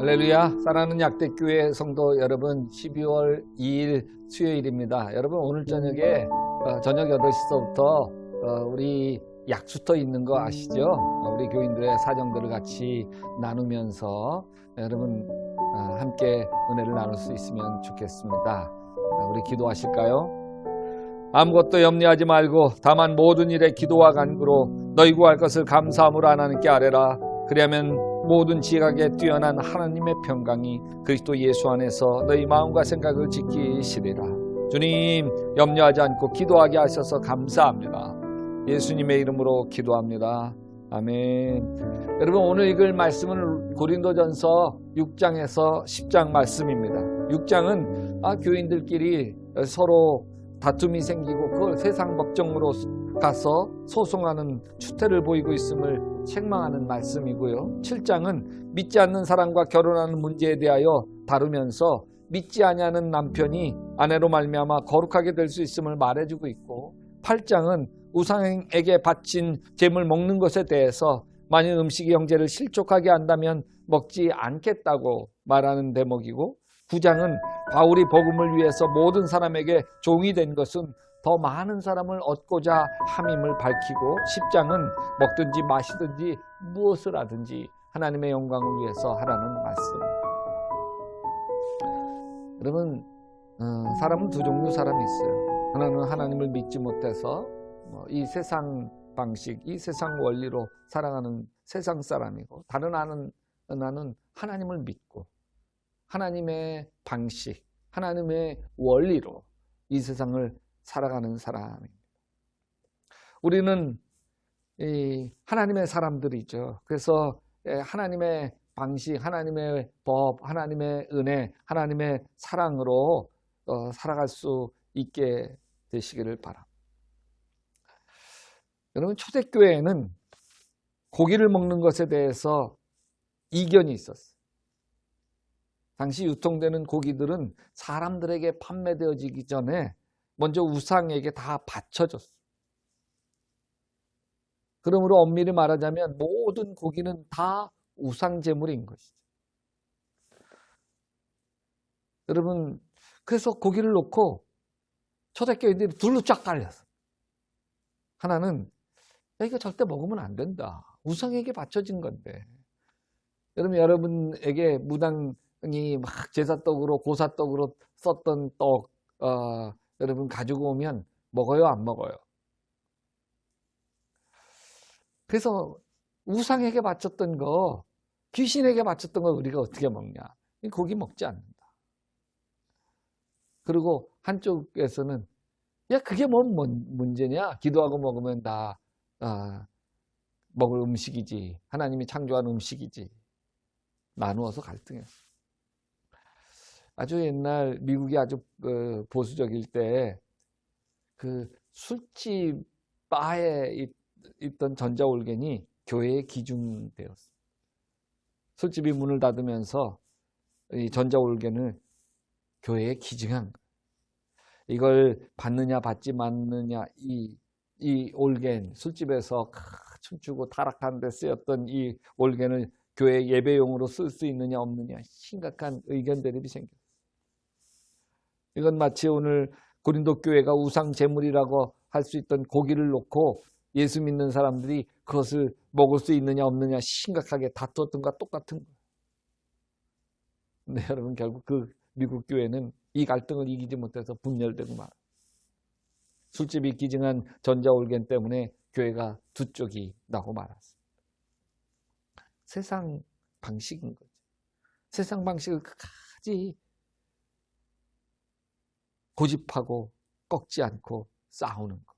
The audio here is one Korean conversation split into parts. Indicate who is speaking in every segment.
Speaker 1: 할렐루야. 사랑하는 약대교회 성도 여러분, 12월 2일 수요일입니다. 여러분, 오늘 저녁에 저녁 8시서부터 우리 약수터 있는 거 아시죠? 우리 교인들의 사정들을 같이 나누면서 여러분 함께 은혜를 나눌 수 있으면 좋겠습니다. 우리 기도하실까요? 아무것도 염려하지 말고 다만 모든 일에 기도와 간구로 너희 구할 것을 감사함으로 하나님께 아뢰라. 그리하면 모든 지각에 뛰어난 하나님의 평강이 그리스도 예수 안에서 너희 마음과 생각을 지키시리라. 주님, 염려하지 않고 기도하게 하셔서 감사합니다. 예수님의 이름으로 기도합니다. 아멘. 여러분, 오늘 읽을 말씀은 고린도전서 6장에서 10장 말씀입니다. 6장은 교인들끼리 서로 다툼이 생기고 그걸 세상 법정으로 가서 소송하는 추태를 보이고 있음을 책망하는 말씀이고요. 7장은 믿지 않는 사람과 결혼하는 문제에 대하여 다루면서 믿지 아니하는 남편이 아내로 말미암아 거룩하게 될 수 있음을 말해주고 있고, 8장은 우상에게 바친 재물 먹는 것에 대해서 만일 음식이 형제를 실족하게 한다면 먹지 않겠다고 말하는 대목이고, 9장은 바울이 복음을 위해서 모든 사람에게 종이 된 것은 더 많은 사람을 얻고자 함임을 밝히고, 10장은 먹든지 마시든지 무엇을 하든지 하나님의 영광을 위해서 하라는 말씀. 여러분, 사람은 두 종류 사람이 있어요. 하나는 하나님을 믿지 못해서 이 세상 방식, 이 세상 원리로 살아가는 세상 사람이고, 다른 하나는 하나님을 믿고 하나님의 방식, 하나님의 원리로 이 세상을 살아가는 사람입니다. 우리는 하나님의 사람들이죠. 그래서 하나님의 방식, 하나님의 법, 하나님의 은혜, 하나님의 사랑으로 살아갈 수 있게 되시기를 바랍니다. 여러분, 초대교회에는 고기를 먹는 것에 대해서 이견이 있었어요. 당시 유통되는 고기들은 사람들에게 판매되어지기 전에 먼저 우상에게 다 바쳐졌어요. 그러므로 엄밀히 말하자면 모든 고기는 다 우상 제물인 것이죠. 여러분, 그래서 고기를 놓고 초대교인들이 둘로 쫙 갈렸어요. 하나는 이거 절대 먹으면 안 된다. 우상에게 바쳐진 건데. 여러분에게 무당이 막 제사떡으로 고사떡으로 썼던 떡 여러분 가지고 오면 먹어요, 안 먹어요? 그래서 우상에게 바쳤던 거, 귀신에게 바쳤던 거 우리가 어떻게 먹냐? 고기 먹지 않는다. 그리고 한쪽에서는 야, 그게 뭔 문제냐? 기도하고 먹으면 다 먹을 음식이지. 하나님이 창조한 음식이지. 나누어서 갈등했어요. 아주 옛날 미국이 아주 보수적일 때 그 술집 바에 있던 전자올겐이 교회에 기증되었어요. 술집이 문을 닫으면서 이 전자올겐을 교회에 기증한 거예요. 이걸 받느냐 받지 않느냐, 이 올겐, 술집에서 춤추고 타락하는 데 쓰였던 이 올겐을 교회 예배용으로 쓸 수 있느냐 없느냐, 심각한 의견 대립이 생겼어요. 이건 마치 오늘 고린도 교회가 우상 제물이라고 할 수 있던 고기를 놓고 예수 믿는 사람들이 그것을 먹을 수 있느냐 없느냐 심각하게 다투었던 것과 똑같은 거예요. 근데 여러분, 결국 그 미국 교회는 이 갈등을 이기지 못해서 분열되고 말아요. 술집이 기증한 전자올겐 때문에 교회가 두 쪽이 나고 말았습니다. 세상 방식인 거죠. 세상 방식을 끝까지 고집하고 꺾지 않고 싸우는 것.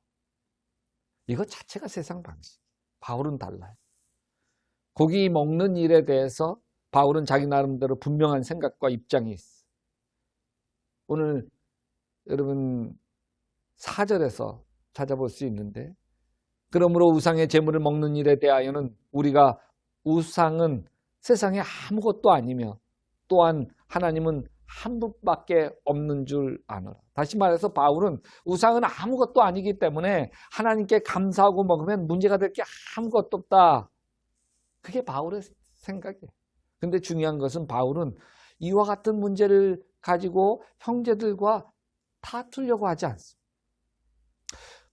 Speaker 1: 이거 자체가 세상 방식. 바울은 달라요. 고기 먹는 일에 대해서 바울은 자기 나름대로 분명한 생각과 입장이 있어요. 오늘 여러분 4절에서 찾아볼 수 있는데, 그러므로 우상의 제물을 먹는 일에 대하여는 우리가 우상은 세상에 아무것도 아니며 또한 하나님은 한 분밖에 없는 줄 아노라. 다시 말해서 바울은 우상은 아무것도 아니기 때문에 하나님께 감사하고 먹으면 문제가 될 게 아무것도 없다. 그게 바울의 생각이에요. 근데 중요한 것은 바울은 이와 같은 문제를 가지고 형제들과 다투려고 하지 않습니다.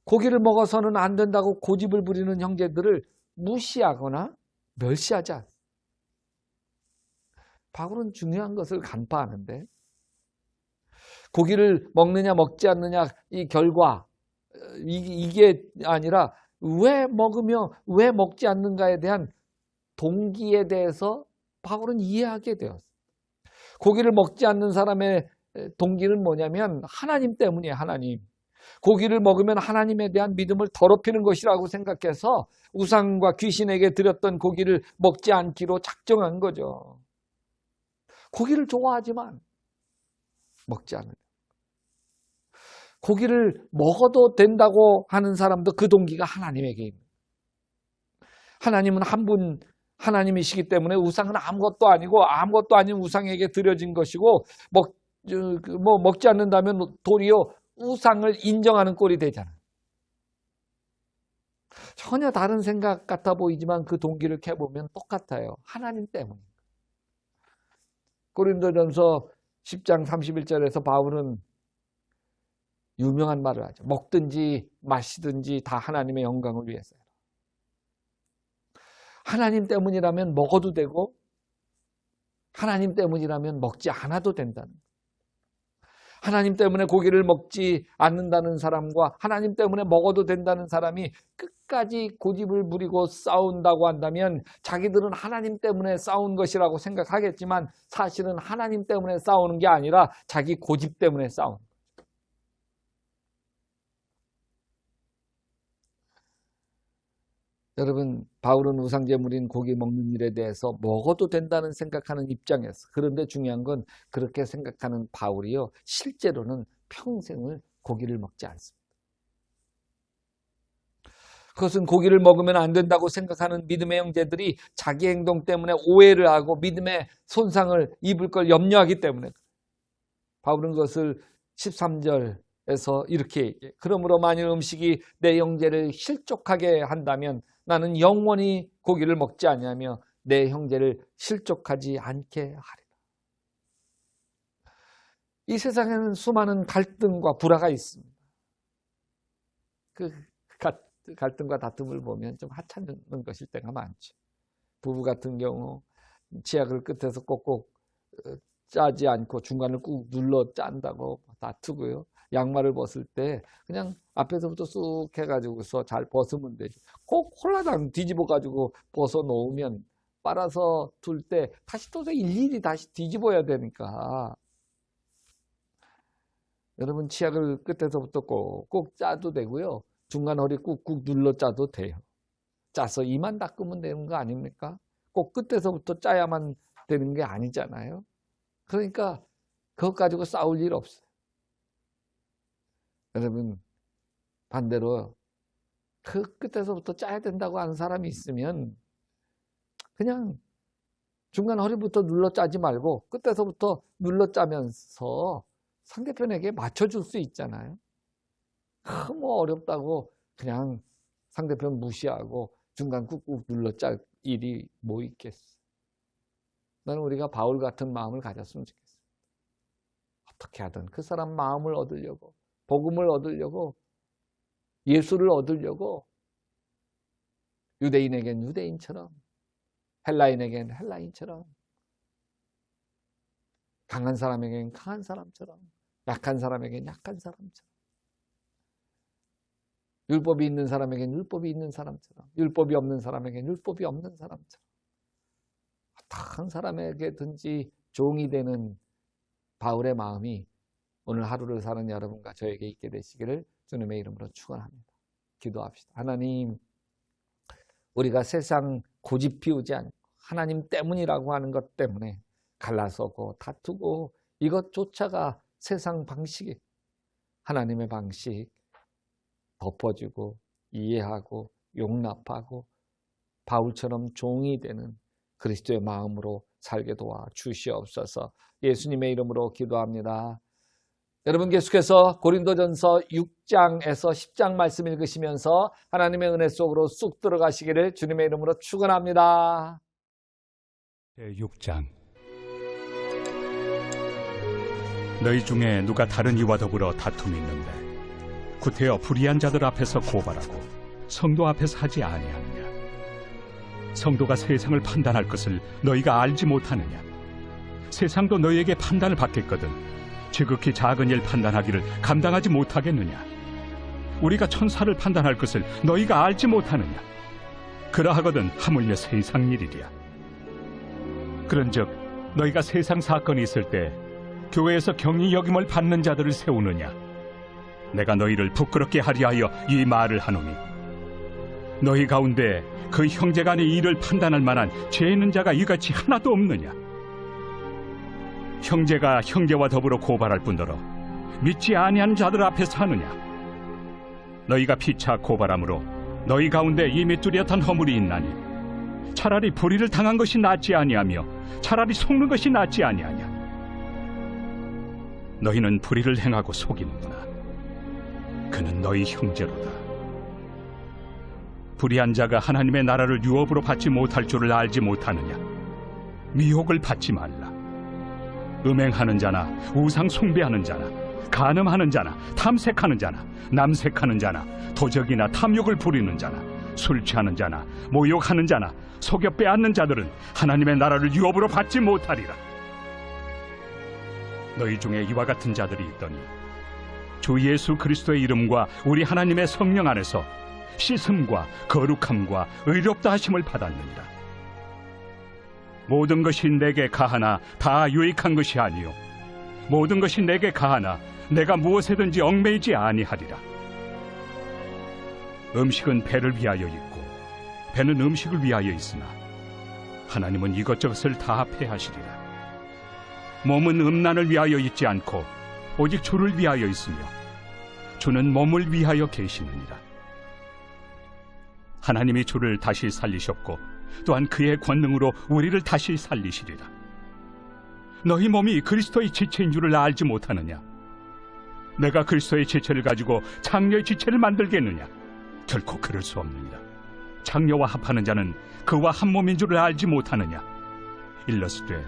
Speaker 1: 고기를 먹어서는 안 된다고 고집을 부리는 형제들을 무시하거나 멸시하지 않습니다. 바울은 중요한 것을 간파하는데 고기를 먹느냐 먹지 않느냐 이 결과 이게 아니라 왜 먹으며 왜 먹지 않는가에 대한 동기에 대해서 바울은 이해하게 되었어요. 고기를 먹지 않는 사람의 동기는 뭐냐면 하나님 때문이에요. 하나님. 고기를 먹으면 하나님에 대한 믿음을 더럽히는 것이라고 생각해서 우상과 귀신에게 드렸던 고기를 먹지 않기로 작정한 거죠. 고기를 좋아하지만 먹지 않는. 고기를 먹어도 된다고 하는 사람도 그 동기가 하나님에게 있는. 하나님은 한 분 하나님이시기 때문에 우상은 아무것도 아니고 아무것도 아닌 우상에게 드려진 것이고 먹지 않는다면 도리어 우상을 인정하는 꼴이 되잖아요. 전혀 다른 생각 같아 보이지만 그 동기를 캐보면 똑같아요. 하나님 때문에. 고린도전서 10장 31절에서 바울은 유명한 말을 하죠. 먹든지 마시든지 다 하나님의 영광을 위해서요. 하나님 때문이라면 먹어도 되고 하나님 때문이라면 먹지 않아도 된다는 거예요. 하나님 때문에 고기를 먹지 않는다는 사람과 하나님 때문에 먹어도 된다는 사람이 끝까지 고집을 부리고 싸운다고 한다면 자기들은 하나님 때문에 싸운 것이라고 생각하겠지만 사실은 하나님 때문에 싸우는 게 아니라 자기 고집 때문에 싸우는 거예요. 여러분, 바울은 우상제물인 고기 먹는 일에 대해서 먹어도 된다는 생각하는 입장에서, 그런데 중요한 건 그렇게 생각하는 바울이요, 실제로는 평생을 고기를 먹지 않습니다. 그것은 고기를 먹으면 안 된다고 생각하는 믿음의 형제들이 자기 행동 때문에 오해를 하고 믿음의 손상을 입을 걸 염려하기 때문에 바울은 그것을 13절에서 이렇게 얘기해요. 그러므로 만일 음식이 내 형제를 실족하게 한다면 나는 영원히 고기를 먹지 아니하며 내 형제를 실족하지 않게 하리라. 이 세상에는 수많은 갈등과 불화가 있습니다. 그 갈등과 다툼을 보면 좀 하찮은 것일 때가 많죠. 부부 같은 경우 치약을 끝에서 꼭꼭 짜지 않고 중간을 꾹 눌러 짠다고 다투고요. 양말을 벗을 때 그냥 앞에서부터 쑥 해가지고서 잘 벗으면 되죠. 꼭 홀라당 뒤집어가지고 벗어 놓으면 빨아서 둘 때 다시 또 일일이 다시 뒤집어야 되니까. 여러분 치약을 끝에서부터 꼭꼭 짜도 되고요. 중간 허리 꾹꾹 눌러 짜도 돼요. 짜서 이만 닦으면 되는 거 아닙니까? 꼭 끝에서부터 짜야만 되는 게 아니잖아요. 그러니까 그것 가지고 싸울 일 없어요. 여러분 반대로 그 끝에서부터 짜야 된다고 하는 사람이 있으면 그냥 중간 허리부터 눌러 짜지 말고 끝에서부터 눌러 짜면서 상대편에게 맞춰줄 수 있잖아요. 뭐 어렵다고 그냥 상대편 무시하고 중간 꾹꾹 눌러 짤 일이 뭐 있겠어. 나는 우리가 바울 같은 마음을 가졌으면 좋겠어. 어떻게 하든 그 사람 마음을 얻으려고, 복음을 얻으려고, 예수를 얻으려고 유대인에겐 유대인처럼, 헬라인에겐 헬라인처럼, 강한 사람에겐 강한 사람처럼, 약한 사람에겐 약한 사람처럼, 율법이 있는 사람에겐 율법이 있는 사람처럼, 율법이 없는 사람에겐 율법이 없는 사람처럼, 어떤 사람에게든지 종이 되는 바울의 마음이 오늘 하루를 사는 여러분과 저에게 있게 되시기를 주님의 이름으로 축원합니다. 기도합시다. 하나님, 우리가 세상 고집 피우지 않고 하나님 때문이라고 하는 것 때문에 갈라서고 다투고 이것조차가 세상 방식이 하나님의 방식 덮어주고 이해하고 용납하고 바울처럼 종이 되는 그리스도의 마음으로 살게 도와 주시옵소서. 예수님의 이름으로 기도합니다. 여러분 계속해서 고린도전서 6장에서 10장 말씀 읽으시면서 하나님의 은혜 속으로 쑥 들어가시기를 주님의 이름으로 축원합니다.
Speaker 2: 제6장. 너희 중에 누가 다른 이와 더불어 다툼이 있는데 구태여 불의한 자들 앞에서 고발하고 성도 앞에서 하지 아니하느냐? 성도가 세상을 판단할 것을 너희가 알지 못하느냐? 세상도 너희에게 판단을 받겠거든 지극히 작은 일 판단하기를 감당하지 못하겠느냐? 우리가 천사를 판단할 것을 너희가 알지 못하느냐? 그러하거든 하물며 세상 일이랴. 그런즉 너희가 세상 사건이 있을 때 교회에서 경히 여김을 받는 자들을 세우느냐? 내가 너희를 부끄럽게 하려 하여 이 말을 하노니 너희 가운데 그 형제간의 일을 판단할 만한 죄 있는 자가 이같이 하나도 없느냐? 형제가 형제와 더불어 고발할 뿐더러 믿지 아니한 자들 앞에서 하느냐? 너희가 피차 고발함으로 너희 가운데 이미 뚜렷한 허물이 있나니 차라리 불의를 당한 것이 낫지 아니하며 차라리 속는 것이 낫지 아니하냐? 너희는 불의를 행하고 속이는구나. 그는 너희 형제로다. 불의한 자가 하나님의 나라를 유업으로 받지 못할 줄을 알지 못하느냐? 미혹을 받지 말라. 음행하는 자나 우상 숭배하는 자나 간음하는 자나 탐색하는 자나 남색하는 자나 도적이나 탐욕을 부리는 자나 술 취하는 자나 모욕하는 자나 속여 빼앗는 자들은 하나님의 나라를 유업으로 받지 못하리라. 너희 중에 이와 같은 자들이 있더니 주 예수 그리스도의 이름과 우리 하나님의 성령 안에서 씻음과 거룩함과 의롭다 하심을 받았느니라. 모든 것이 내게 가하나 다 유익한 것이 아니요 모든 것이 내게 가하나 내가 무엇에든지 얽매이지 아니하리라. 음식은 배를 위하여 있고 배는 음식을 위하여 있으나 하나님은 이것저것을 다 패하시리라. 몸은 음란을 위하여 있지 않고 오직 주를 위하여 있으며 주는 몸을 위하여 계시느니라. 하나님이 주를 다시 살리셨고 또한 그의 권능으로 우리를 다시 살리시리라. 너희 몸이 그리스도의 지체인 줄을 알지 못하느냐? 내가 그리스도의 지체를 가지고 장녀의 지체를 만들겠느냐? 결코 그럴 수 없느니라. 장녀와 합하는 자는 그와 한 몸인 줄을 알지 못하느냐? 일러스되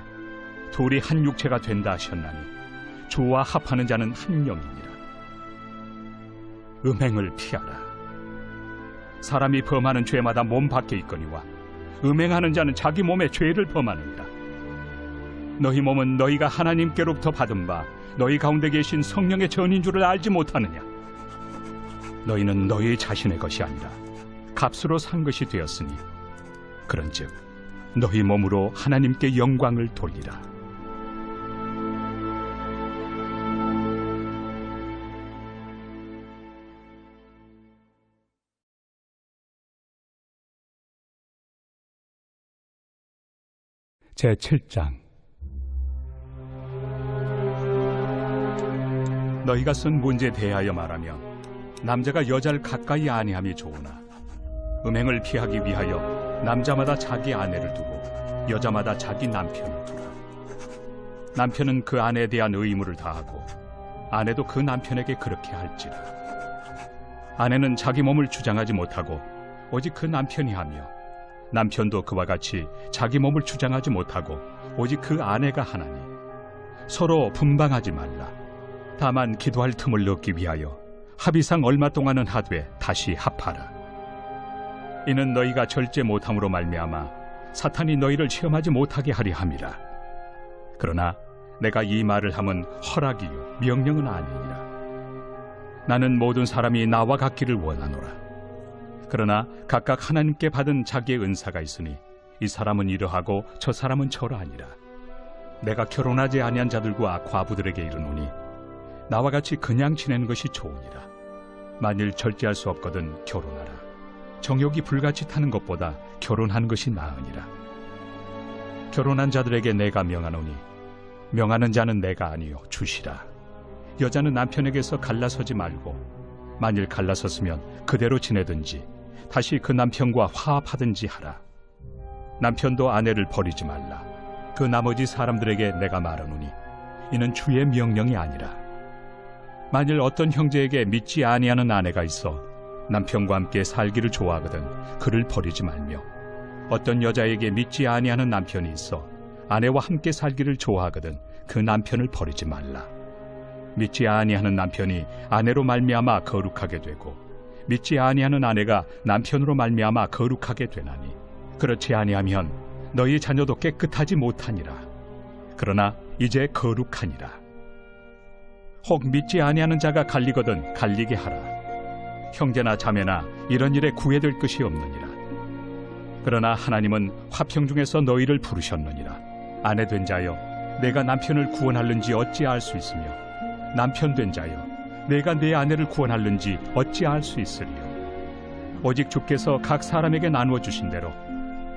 Speaker 2: 둘이 한 육체가 된다 하셨나니 주와 합하는 자는 한 영이니라. 음행을 피하라. 사람이 범하는 죄마다 몸 밖에 있거니와 음행하는 자는 자기 몸에 죄를 범하느니라. 너희 몸은 너희가 하나님께로부터 받은 바 너희 가운데 계신 성령의 전인 줄을 알지 못하느냐? 너희는 너희 자신의 것이 아니라 값으로 산 것이 되었으니 그런즉 너희 몸으로 하나님께 영광을 돌리라. 제7장. 너희가 쓴 문제에 대하여 말하면 남자가 여자를 가까이 아니함이 좋으나 음행을 피하기 위하여 남자마다 자기 아내를 두고 여자마다 자기 남편을 두라. 남편은 그 아내에 대한 의무를 다하고 아내도 그 남편에게 그렇게 할지라. 아내는 자기 몸을 주장하지 못하고 오직 그 남편이 하며 남편도 그와 같이 자기 몸을 주장하지 못하고 오직 그 아내가 하나니 서로 분방하지 말라. 다만 기도할 틈을 얻기 위하여 합의상 얼마 동안은 하되 다시 합하라. 이는 너희가 절제 못함으로 말미암아 사탄이 너희를 시험하지 못하게 하려 함이라. 그러나 내가 이 말을 함은 허락이요 명령은 아니니라. 나는 모든 사람이 나와 같기를 원하노라. 그러나 각각 하나님께 받은 자기의 은사가 있으니 이 사람은 이러하고 저 사람은 저러하니라. 내가 결혼하지 아니한 자들과 과부들에게 이르노니 나와 같이 그냥 지내는 것이 좋으니라. 만일 절제할 수 없거든 결혼하라. 정욕이 불같이 타는 것보다 결혼하는 것이 나으니라. 결혼한 자들에게 내가 명하노니 명하는 자는 내가 아니요 주시라. 여자는 남편에게서 갈라서지 말고 만일 갈라섰으면 그대로 지내든지 다시 그 남편과 화합하든지 하라. 남편도 아내를 버리지 말라. 그 나머지 사람들에게 내가 말하노니 이는 주의 명령이 아니라. 만일 어떤 형제에게 믿지 아니하는 아내가 있어 남편과 함께 살기를 좋아하거든 그를 버리지 말며 어떤 여자에게 믿지 아니하는 남편이 있어 아내와 함께 살기를 좋아하거든 그 남편을 버리지 말라. 믿지 아니하는 남편이 아내로 말미암아 거룩하게 되고 믿지 아니하는 아내가 남편으로 말미암아 거룩하게 되나니 그렇지 아니하면 너희 자녀도 깨끗하지 못하니라. 그러나 이제 거룩하니라. 혹 믿지 아니하는 자가 갈리거든 갈리게 하라. 형제나 자매나 이런 일에 구애될 것이 없느니라. 그러나 하나님은 화평 중에서 너희를 부르셨느니라. 아내 된 자여 내가 남편을 구원할는지 어찌 알 수 있으며 남편 된 자여 내가 내 아내를 구원할는지 어찌 알 수 있으리요. 오직 주께서 각 사람에게 나누어 주신 대로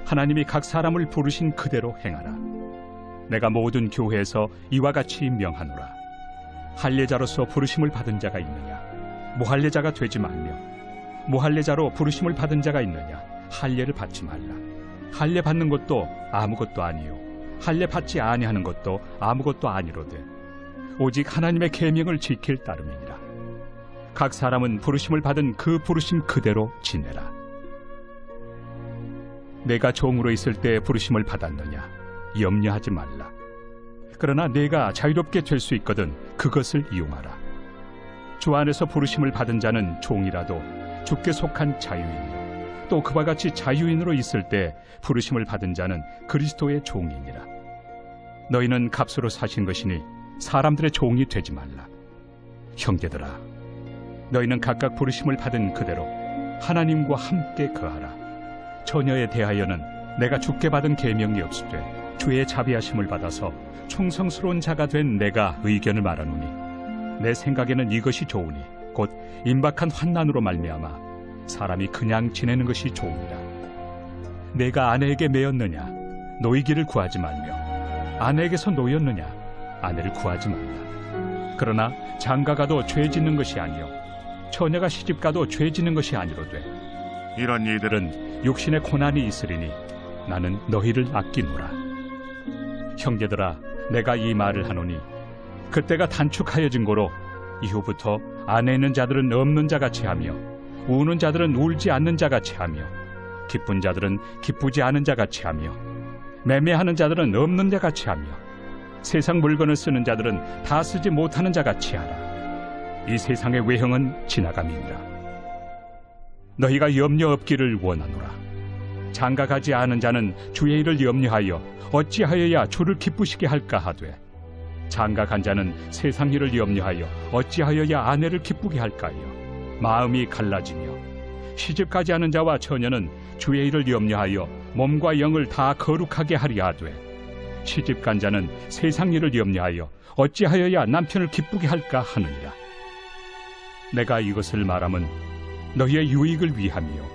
Speaker 2: 하나님이 각 사람을 부르신 그대로 행하라. 내가 모든 교회에서 이와 같이 명하노라. 할례자로서 부르심을 받은 자가 있느냐? 무할례자가 되지 말며 무할례자로 부르심을 받은 자가 있느냐? 할례를 받지 말라. 할례 받는 것도 아무것도 아니요 할례 받지 아니하는 것도 아무것도 아니로되 오직 하나님의 계명을 지킬 따름이니라. 각 사람은 부르심을 받은 그 부르심 그대로 지내라. 내가 종으로 있을 때 부르심을 받았느냐? 염려하지 말라. 그러나 내가 자유롭게 될 수 있거든 그것을 이용하라. 주 안에서 부르심을 받은 자는 종이라도 주께 속한 자유이며 또 그와 같이 자유인으로 있을 때 부르심을 받은 자는 그리스도의 종이니라. 너희는 값으로 사신 것이니 사람들의 종이 되지 말라. 형제들아, 너희는 각각 부르심을 받은 그대로 하나님과 함께 거하라. 처녀에 대하여는 내가 주께 받은 계명이 없으되 주의 자비하심을 받아서 충성스러운 자가 된 내가 의견을 말하노니 내 생각에는 이것이 좋으니 곧 임박한 환난으로 말미암아 사람이 그냥 지내는 것이 좋으니라. 내가 아내에게 매였느냐? 노이기를 구하지 말며 아내에게서 노였느냐? 아내를 구하지 말라. 그러나 장가가도 죄 짓는 것이 아니요 처녀가 시집가도 죄 짓는 것이 아니로되 이런 이들은 육신의 고난이 있으리니 나는 너희를 아끼노라. 형제들아, 내가 이 말을 하노니 그때가 단축하여진 고로 이후부터 안에 있는 자들은 없는 자같이 하며 우는 자들은 울지 않는 자같이 하며 기쁜 자들은 기쁘지 않은 자같이 하며 매매하는 자들은 없는 자같이 하며 세상 물건을 쓰는 자들은 다 쓰지 못하는 자같이 하라. 이 세상의 외형은 지나감이니라. 너희가 염려 없기를 원하노라. 장가가지 않은 자는 주의 일을 염려하여 어찌하여야 주를 기쁘시게 할까 하되 장가간 자는 세상 일을 염려하여 어찌하여야 아내를 기쁘게 할까요? 마음이 갈라지며 시집가지 않은 자와 처녀는 주의 일을 염려하여 몸과 영을 다 거룩하게 하리 하되 시집간 자는 세상 일을 염려하여 어찌하여야 남편을 기쁘게 할까 하느니라. 내가 이것을 말함은 너희의 유익을 위함이요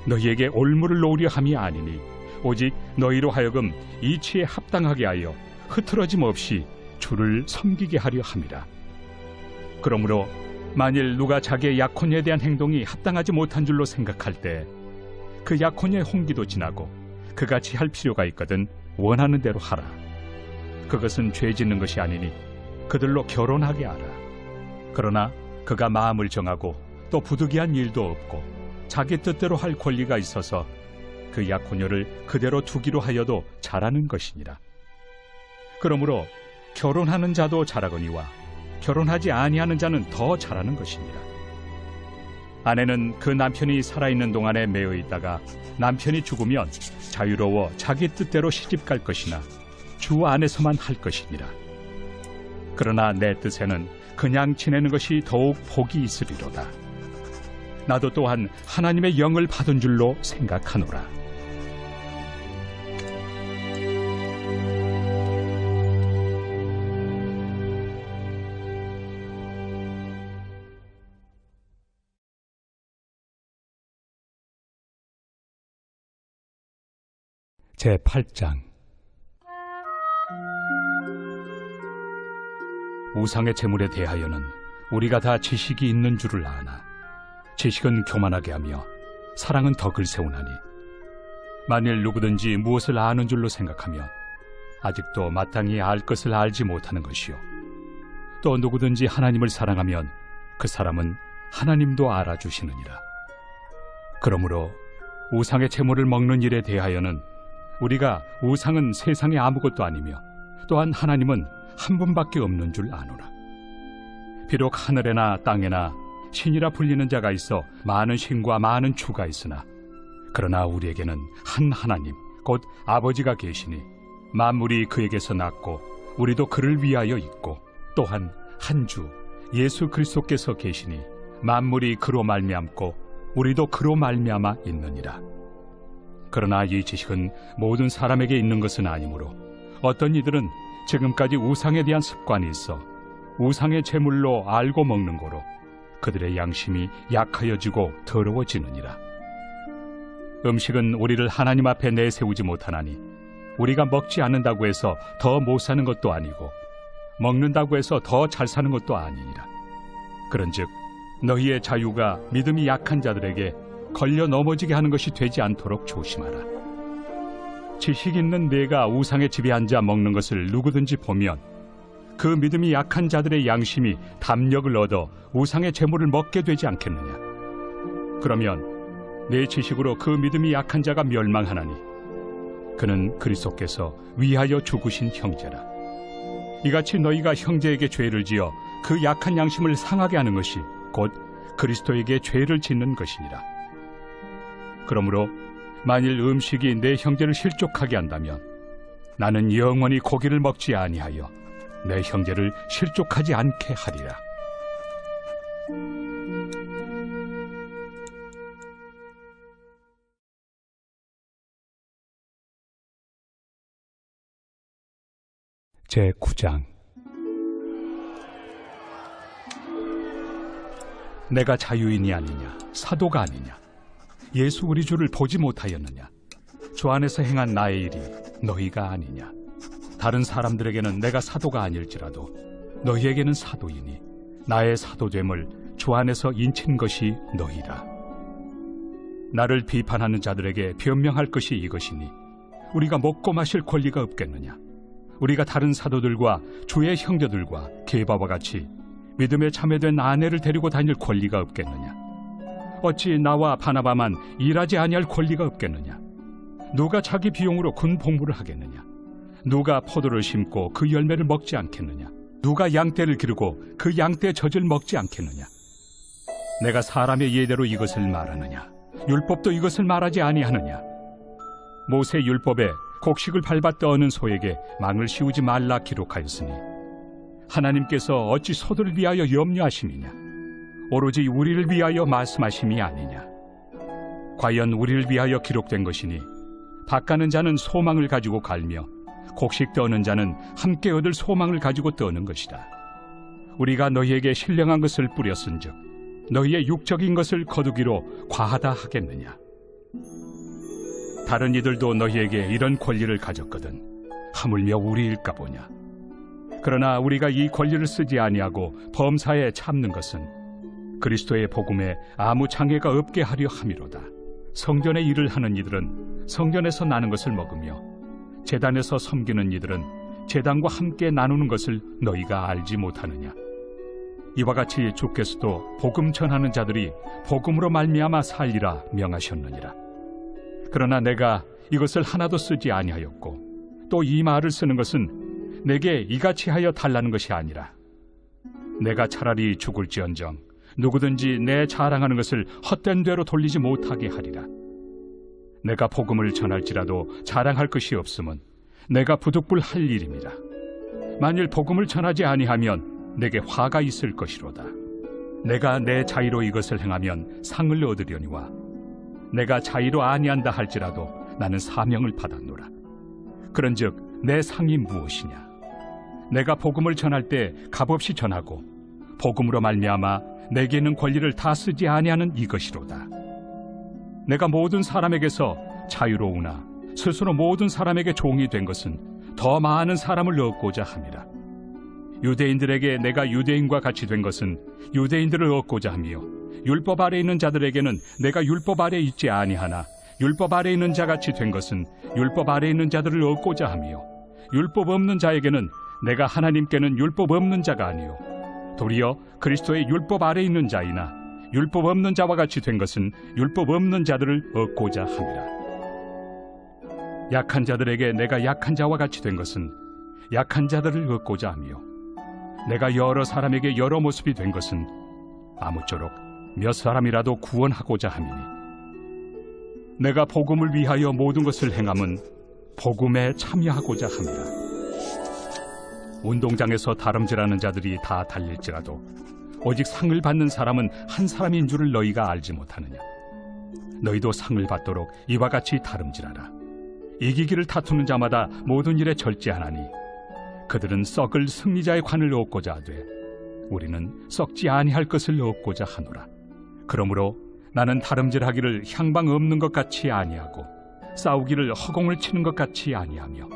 Speaker 2: 너희에게 올무를 놓으려 함이 아니니 오직 너희로 하여금 이치에 합당하게 하여 흐트러짐 없이 주를 섬기게 하려 함이라. 그러므로 만일 누가 자기의 약혼에 대한 행동이 합당하지 못한 줄로 생각할 때 그 약혼의 홍기도 지나고 그같이 할 필요가 있거든 원하는 대로 하라. 그것은 죄 짓는 것이 아니니 그들로 결혼하게 하라. 그러나 그가 마음을 정하고 또 부득이한 일도 없고 자기 뜻대로 할 권리가 있어서 그 약혼녀를 그대로 두기로 하여도 잘하는 것이니라. 그러므로 결혼하는 자도 잘하거니와 결혼하지 아니하는 자는 더 잘하는 것이니라. 아내는 그 남편이 살아있는 동안에 매여 있다가 남편이 죽으면 자유로워 자기 뜻대로 시집갈 것이나 주 안에서만 할 것이니라. 그러나 내 뜻에는 그냥 지내는 것이 더욱 복이 있으리로다. 나도 또한 하나님의 영을 받은 줄로 생각하노라. 제8장 우상의 제물에 대하여는 우리가 다 지식이 있는 줄을 아나 지식은 교만하게 하며 사랑은 덕을 세우나니 만일 누구든지 무엇을 아는 줄로 생각하며 아직도 마땅히 알 것을 알지 못하는 것이요 또 누구든지 하나님을 사랑하면 그 사람은 하나님도 알아주시느니라. 그러므로 우상의 제물을 먹는 일에 대하여는 우리가 우상은 세상에 아무것도 아니며 또한 하나님은 한 분밖에 없는 줄 아노라. 비록 하늘에나 땅에나 신이라 불리는 자가 있어 많은 신과 많은 주가 있으나 그러나 우리에게는 한 하나님 곧 아버지가 계시니 만물이 그에게서 났고 우리도 그를 위하여 있고 또한 한 주 예수 그리스도께서 계시니 만물이 그로 말미암고 우리도 그로 말미암아 있느니라. 그러나 이 지식은 모든 사람에게 있는 것은 아니므로 어떤 이들은 지금까지 우상에 대한 습관이 있어 우상의 제물로 알고 먹는 거로 그들의 양심이 약하여지고 더러워지느니라. 음식은 우리를 하나님 앞에 내세우지 못하나니 우리가 먹지 않는다고 해서 더 못 사는 것도 아니고 먹는다고 해서 더 잘 사는 것도 아니니라. 그런즉 너희의 자유가 믿음이 약한 자들에게 걸려 넘어지게 하는 것이 되지 않도록 조심하라. 지식 있는 네가 우상의 집에 앉아 먹는 것을 누구든지 보면 그 믿음이 약한 자들의 양심이 담력을 얻어 우상의 제물을 먹게 되지 않겠느냐. 그러면 내 지식으로 그 믿음이 약한 자가 멸망하나니 그는 그리스도께서 위하여 죽으신 형제라. 이같이 너희가 형제에게 죄를 지어 그 약한 양심을 상하게 하는 것이 곧 그리스도에게 죄를 짓는 것이니라. 그러므로 만일 음식이 내 형제를 실족하게 한다면 나는 영원히 고기를 먹지 아니하여 내 형제를 실족하지 않게 하리라. 제9장. 내가 자유인이 아니냐 사도가 아니냐 예수 우리 주를 보지 못하였느냐 주 안에서 행한 나의 일이 너희가 아니냐. 다른 사람들에게는 내가 사도가 아닐지라도 너희에게는 사도이니 나의 사도됨을 주 안에서 인친 것이 너희라. 나를 비판하는 자들에게 변명할 것이 이것이니 우리가 먹고 마실 권리가 없겠느냐. 우리가 다른 사도들과 주의 형제들과 게바와 같이 믿음에 참여된 아내를 데리고 다닐 권리가 없겠느냐. 어찌 나와 바나바만 일하지 아니할 권리가 없겠느냐. 누가 자기 비용으로 군 복무를 하겠느냐. 누가 포도를 심고 그 열매를 먹지 않겠느냐. 누가 양떼를 기르고 그 양떼 젖을 먹지 않겠느냐. 내가 사람의 예대로 이것을 말하느냐. 율법도 이것을 말하지 아니하느냐. 모세 율법에 곡식을 밟아 떠는 소에게 망을 씌우지 말라 기록하였으니 하나님께서 어찌 소들을 위하여 염려하심이냐. 오로지 우리를 위하여 말씀하심이 아니냐. 과연 우리를 위하여 기록된 것이니 밭가는 자는 소망을 가지고 갈며 곡식 떠는 자는 함께 얻을 소망을 가지고 떠는 것이다. 우리가 너희에게 신령한 것을 뿌렸은즉 너희의 육적인 것을 거두기로 과하다 하겠느냐. 다른 이들도 너희에게 이런 권리를 가졌거든 하물며 우리일까 보냐. 그러나 우리가 이 권리를 쓰지 아니하고 범사에 참는 것은 그리스도의 복음에 아무 장애가 없게 하려 함이로다. 성전의 일을 하는 이들은 성전에서 나는 것을 먹으며 제단에서 섬기는 이들은 제단과 함께 나누는 것을 너희가 알지 못하느냐. 이와 같이 주께서도 복음 전하는 자들이 복음으로 말미암아 살리라 명하셨느니라. 그러나 내가 이것을 하나도 쓰지 아니하였고 또 이 말을 쓰는 것은 내게 이같이 하여 달라는 것이 아니라 내가 차라리 죽을지언정 누구든지 내 자랑하는 것을 헛된 대로 돌리지 못하게 하리라. 내가 복음을 전할지라도 자랑할 것이 없음은 내가 부득불 할 일입니다. 만일 복음을 전하지 아니하면 내게 화가 있을 것이로다. 내가 내 자의로 이것을 행하면 상을 얻으려니와 내가 자의로 아니한다 할지라도 나는 사명을 받았노라. 그런즉 내 상이 무엇이냐. 내가 복음을 전할 때 값없이 전하고 복음으로 말미암아 내게 있는 권리를 다 쓰지 아니하는 이것이로다. 내가 모든 사람에게서 자유로우나 스스로 모든 사람에게 종이 된 것은 더 많은 사람을 얻고자 함이라. 유대인들에게 내가 유대인과 같이 된 것은 유대인들을 얻고자 하며 율법 아래 있는 자들에게는 내가 율법 아래 있지 아니하나 율법 아래 있는 자같이 된 것은 율법 아래 있는 자들을 얻고자 하며 율법 없는 자에게는 내가 하나님께는 율법 없는 자가 아니요 도리어 그리스도의 율법 아래 있는 자이나 율법 없는 자와 같이 된 것은 율법 없는 자들을 얻고자 함이라. 약한 자들에게 내가 약한 자와 같이 된 것은 약한 자들을 얻고자 하며, 내가 여러 사람에게 여러 모습이 된 것은 아무쪼록 몇 사람이라도 구원하고자 함이니, 내가 복음을 위하여 모든 것을 행함은 복음에 참여하고자 함이라. 운동장에서 다름질하는 자들이 다 달릴지라도 오직 상을 받는 사람은 한 사람인 줄을 너희가 알지 못하느냐. 너희도 상을 받도록 이와 같이 다름질하라. 이기기를 다투는 자마다 모든 일에 절제하나니 그들은 썩을 승리자의 관을 얻고자 하되 우리는 썩지 아니할 것을 얻고자 하노라. 그러므로 나는 다름질하기를 향방 없는 것 같이 아니하고 싸우기를 허공을 치는 것 같이 아니하며,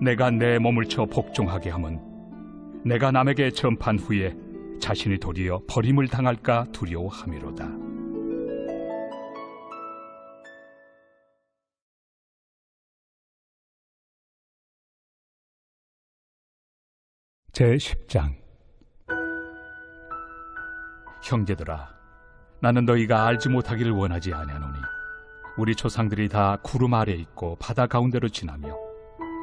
Speaker 2: 내가 내 몸을 쳐 복종하게 함은 내가 남에게 전판 후에 자신이 도리어 버림을 당할까 두려워함이로다. 제10장. 형제들아, 나는 너희가 알지 못하기를 원하지 아니하노니 우리 조상들이 다 구름 아래 있고 바다 가운데로 지나며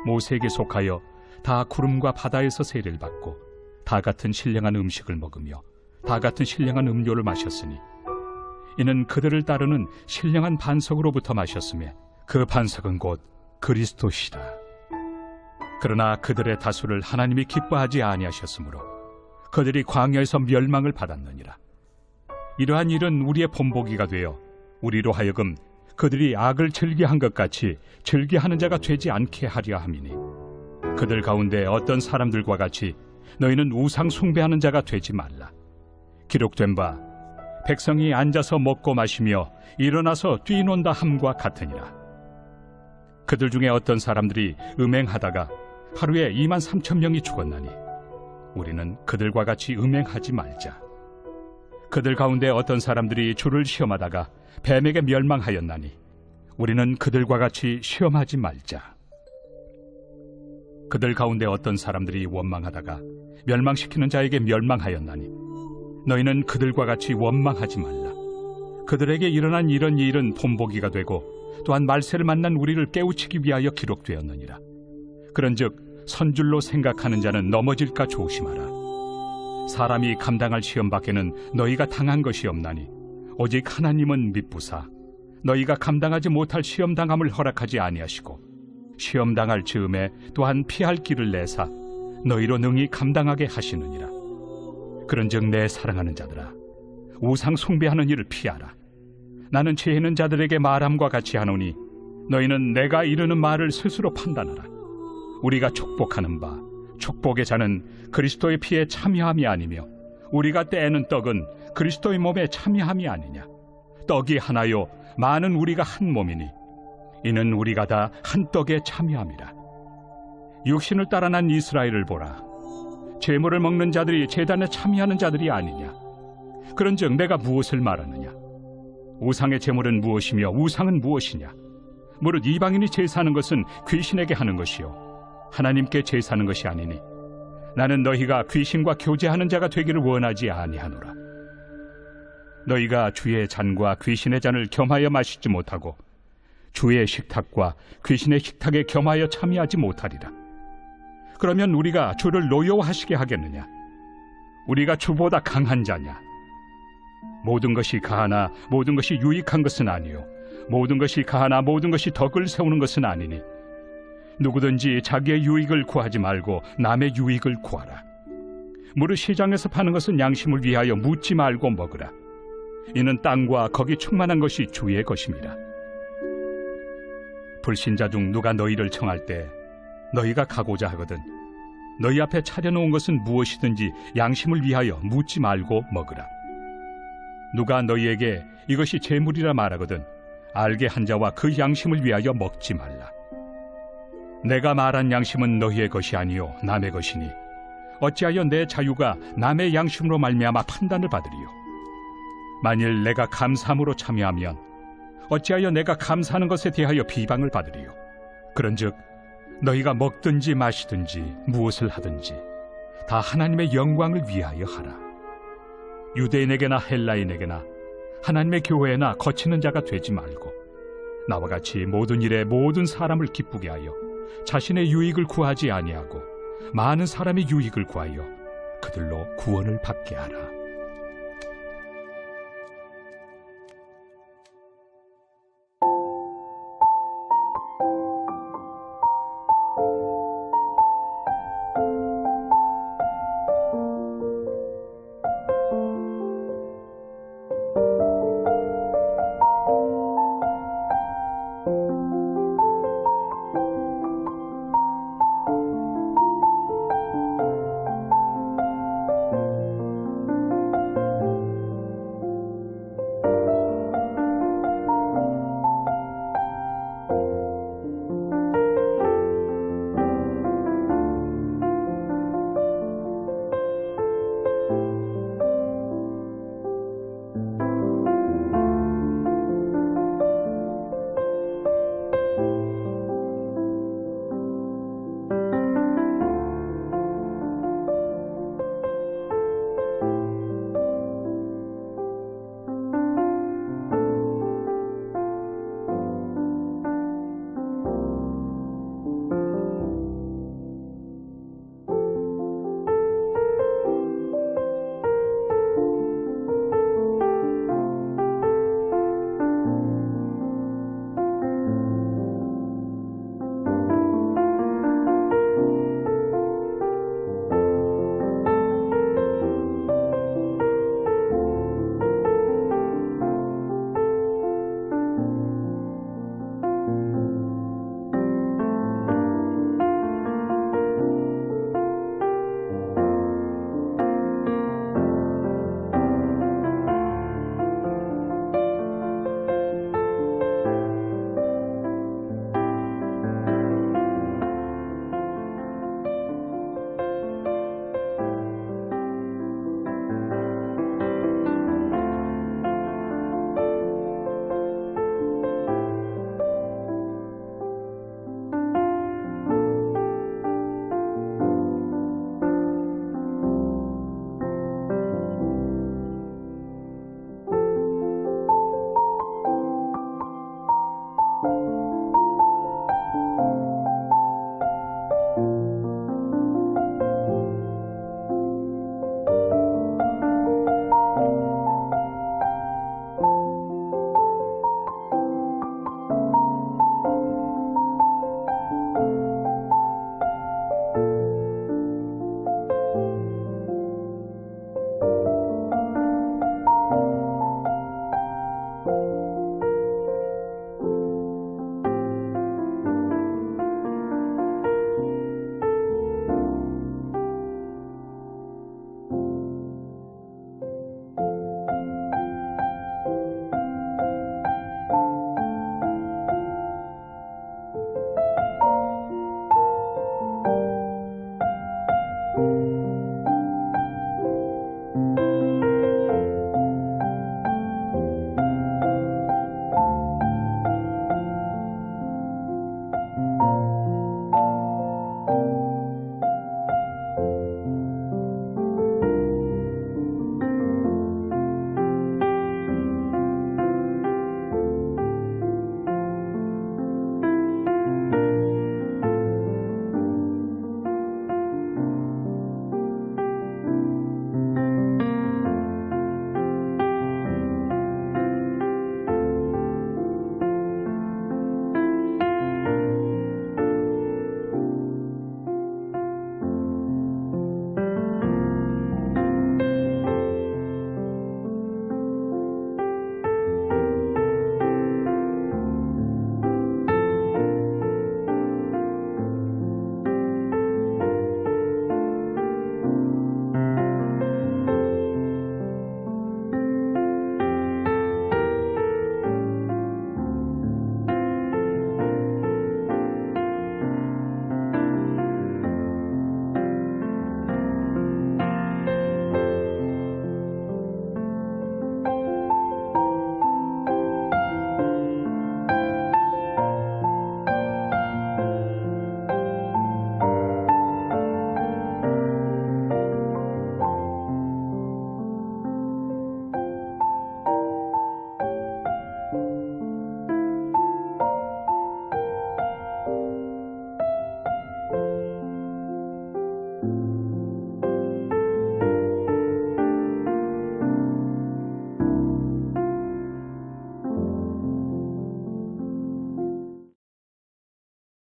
Speaker 2: 모세에게 속하여 다 구름과 바다에서 세례를 받고 다 같은 신령한 음식을 먹으며 다 같은 신령한 음료를 마셨으니 이는 그들을 따르는 신령한 반석으로부터 마셨으며 그 반석은 곧 그리스도시라. 그러나 그들의 다수를 하나님이 기뻐하지 아니하셨으므로 그들이 광야에서 멸망을 받았느니라. 이러한 일은 우리의 본보기가 되어 우리로 하여금 그들이 악을 즐겨한 것 같이 즐겨하는 자가 되지 않게 하려 함이니, 그들 가운데 어떤 사람들과 같이 너희는 우상 숭배하는 자가 되지 말라. 기록된 바 백성이 앉아서 먹고 마시며 일어나서 뛰논다 함과 같으니라. 그들 중에 어떤 사람들이 음행하다가 하루에 23,000명이 죽었나니 우리는 그들과 같이 음행하지 말자. 그들 가운데 어떤 사람들이 주를 시험하다가 뱀에게 멸망하였나니 우리는 그들과 같이 시험하지 말자. 그들 가운데 어떤 사람들이 원망하다가 멸망시키는 자에게 멸망하였나니 너희는 그들과 같이 원망하지 말라. 그들에게 일어난 이런 일은 본보기가 되고 또한 말세를 만난 우리를 깨우치기 위하여 기록되었느니라. 그런즉 선줄로 생각하는 자는 넘어질까 조심하라. 사람이 감당할 시험 밖에는 너희가 당한 것이 없나니 오직 하나님은 미쁘사 너희가 감당하지 못할 시험 당함을 허락하지 아니하시고 시험 당할 즈음에 또한 피할 길을 내사 너희로 능히 감당하게 하시느니라. 그런즉 내 사랑하는 자들아, 우상 숭배하는 일을 피하라. 나는 죄 있는 자들에게 말함과 같이 하노니 너희는 내가 이르는 말을 스스로 판단하라. 우리가 축복하는 바 축복의 자는 그리스도의 피에 참여함이 아니며 우리가 떼는 떡은 그리스도의 몸에 참여함이 아니냐. 떡이 하나요 많은 우리가 한 몸이니 이는 우리가 다 한 떡에 참여함이라. 육신을 따라 난 이스라엘을 보라. 제물을 먹는 자들이 제단에 참여하는 자들이 아니냐. 그런즉 내가 무엇을 말하느냐. 우상의 제물은 무엇이며 우상은 무엇이냐. 무릇 이방인이 제사하는 것은 귀신에게 하는 것이요 하나님께 제사하는 것이 아니니 나는 너희가 귀신과 교제하는 자가 되기를 원하지 아니하노라. 너희가 주의 잔과 귀신의 잔을 겸하여 마시지 못하고 주의 식탁과 귀신의 식탁에 겸하여 참여하지 못하리라. 그러면 우리가 주를 노여워하시게 하겠느냐. 우리가 주보다 강한 자냐. 모든 것이 가하나 모든 것이 유익한 것은 아니요 모든 것이 가하나 모든 것이 덕을 세우는 것은 아니니 누구든지 자기의 유익을 구하지 말고 남의 유익을 구하라. 무릇 시장에서 파는 것은 양심을 위하여 묻지 말고 먹으라. 이는 땅과 거기 충만한 것이 주의 것입니다. 불신자 중 누가 너희를 청할 때 너희가 가고자 하거든 너희 앞에 차려놓은 것은 무엇이든지 양심을 위하여 묻지 말고 먹으라. 누가 너희에게 이것이 제물이라 말하거든 알게 한 자와 그 양심을 위하여 먹지 말라. 내가 말한 양심은 너희의 것이 아니요 남의 것이니 어찌하여 내 자유가 남의 양심으로 말미암아 판단을 받으리요. 만일 내가 감사함으로 참여하면 어찌하여 내가 감사하는 것에 대하여 비방을 받으리요. 그런즉 너희가 먹든지 마시든지 무엇을 하든지 다 하나님의 영광을 위하여 하라. 유대인에게나 헬라인에게나 하나님의 교회나 거치는 자가 되지 말고 나와 같이 모든 일에 모든 사람을 기쁘게 하여 자신의 유익을 구하지 아니하고 많은 사람의 유익을 구하여 그들로 구원을 받게 하라.